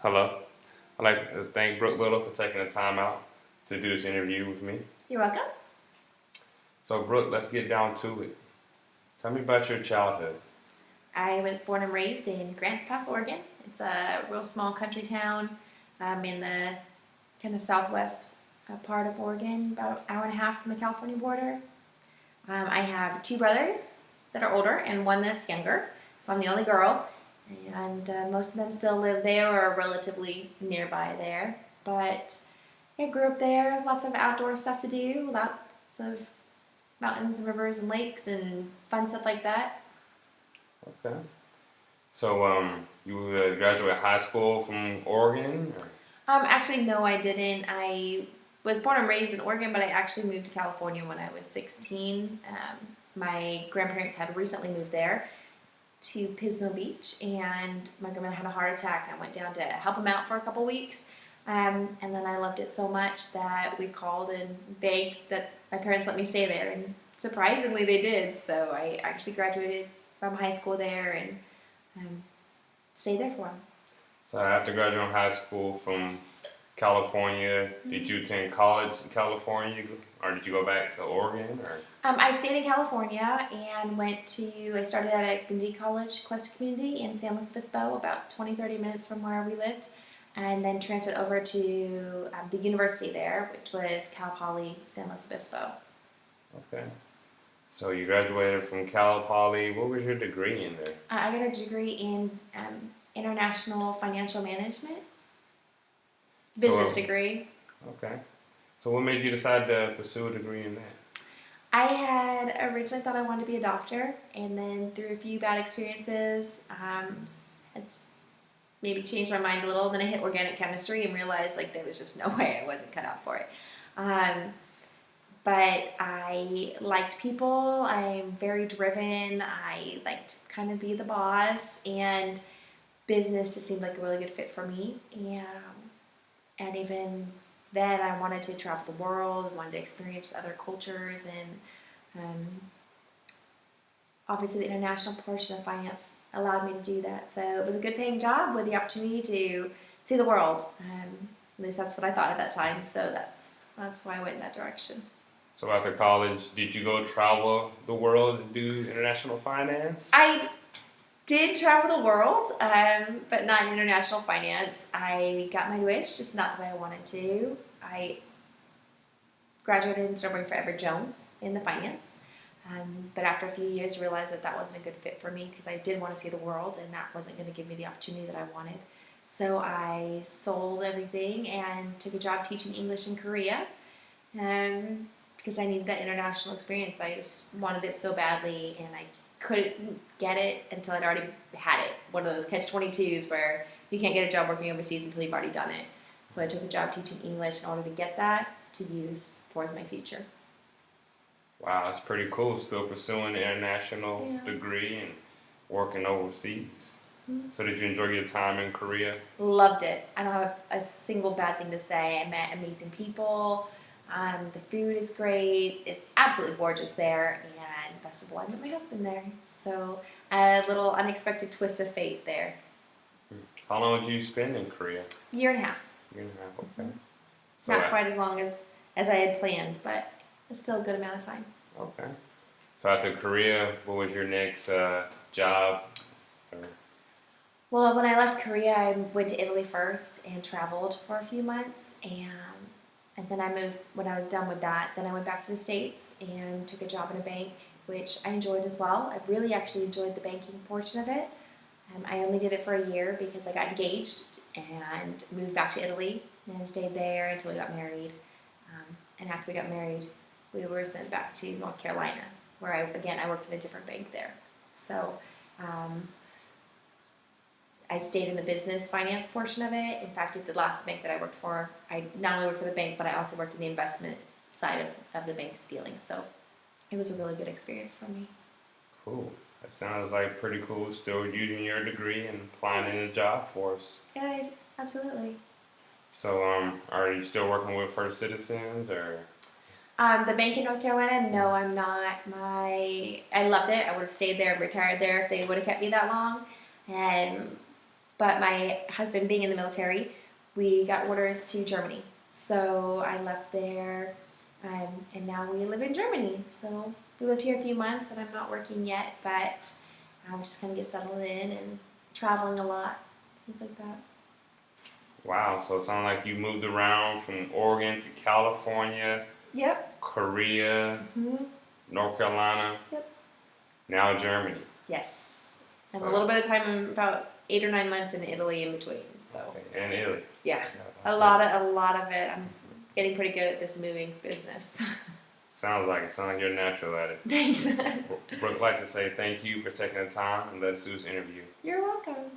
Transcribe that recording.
Hello. I'd like to thank Brooke Little for taking the time out to do this interview with me. You're welcome. So, Brooke, let's get down to it. Tell me about your childhood. I was born and raised in Grants Pass, Oregon. It's a real small country town in the kind of southwest part of Oregon, about an hour and a half from the California border. I have two brothers that are older and one that's younger, so I'm the only girl. And most of them still live there or are relatively nearby there. But I grew up there, lots of outdoor stuff to do, lots of mountains, rivers, and lakes, and fun stuff like that. Okay. So, you graduated high school from Oregon? Or? Actually, no, I didn't. I was born and raised in Oregon, but I actually moved to California when I was 16. My grandparents had recently moved there to Pismo Beach, and my grandmother had a heart attack. I went down to help them out for a couple weeks, and then I loved it so much that we called and begged that my parents let me stay there, and surprisingly they did. So I actually graduated from high school there and stayed there for them. So, after graduating high school from California, did you attend college in California, or did you go back to Oregon? Or? I stayed in California and I started at a community college, Cuesta Community in San Luis Obispo, about 20-30 minutes from where we lived, and then transferred over to the university there, which was Cal Poly San Luis Obispo. Okay. So, you graduated from Cal Poly. What was your degree in there? I got a degree in international financial management, business degree. Okay. So, what made you decide to pursue a degree in that? I had originally thought I wanted to be a doctor, and then through a few bad experiences, it's maybe changed my mind a little. Then I hit organic chemistry and realized there was just no way I wasn't cut out for it. But I liked people. I'm very driven. I like to kind of be the boss, and business just seemed like a really good fit for me. And even then, I wanted to travel the world, wanted to experience other cultures, and obviously the international portion of finance allowed me to do that. So it was a good paying job with the opportunity to see the world. At least that's what I thought at that time. So that's why I went in that direction. So after college, did you go travel the world and do international finance? I did travel the world, but not in international finance. I got my wish, just not the way I wanted to. I graduated and started working for Edward Jones in the finance. But after a few years, realized that wasn't a good fit for me because I did want to see the world, and that wasn't going to give me the opportunity that I wanted. So I sold everything and took a job teaching English in Korea. Because I needed that international experience. I just wanted it so badly, and I couldn't get it until I'd already had it. One of those catch-22s where you can't get a job working overseas until you've already done it. So I took a job teaching English in order to get that to use towards my future. Wow, that's pretty cool. Still pursuing an international degree and working overseas. Mm-hmm. So did you enjoy your time in Korea? Loved it. I don't have a single bad thing to say. I met amazing people. The food is great. It's absolutely gorgeous there, and best of all, I met my husband there. So a little unexpected twist of fate there. How long did you spend in Korea? Year and a half. Year and a half, okay. Mm-hmm. So not quite as long as I had planned, but it's still a good amount of time. Okay. So after Korea, what was your next job? Well, when I left Korea, I went to Italy first and traveled for a few months, and then I moved, when I was done with that, then I went back to the States and took a job in a bank, which I enjoyed as well. I really actually enjoyed the banking portion of it. I only did it for a year because I got engaged and moved back to Italy and stayed there until we got married. And after we got married, we were sent back to North Carolina, where I worked in a different bank there. So I stayed in the business finance portion of it. In fact, at the last bank that I worked for, I not only worked for the bank, but I also worked in the investment side of the bank's dealings. So it was a really good experience for me. Cool. That sounds like pretty cool. Still using your degree and applying in the job force. Yeah, absolutely. So, are you still working with First Citizens or? The bank in North Carolina, no, I'm not. I loved it. I would have stayed there and retired there if they would have kept me that long. And But my husband being in the military, we got orders to Germany. So I left there, and now we live in Germany. So we lived here a few months, and I'm not working yet, but I'm just going to get settled in and traveling a lot, things like that. Wow, so it sounds like you moved around from Oregon to California, Yep. Korea, North Carolina, now Germany. Yes. And So- a little bit of time, about 8 or 9 months in Italy in between. So Okay, and Italy. yeah, a lot of it. I'm getting pretty good at this moving business. Sounds like you're natural at it. Thanks. Brooke, I'd like to say thank you for taking the time and let's do this interview. You're welcome.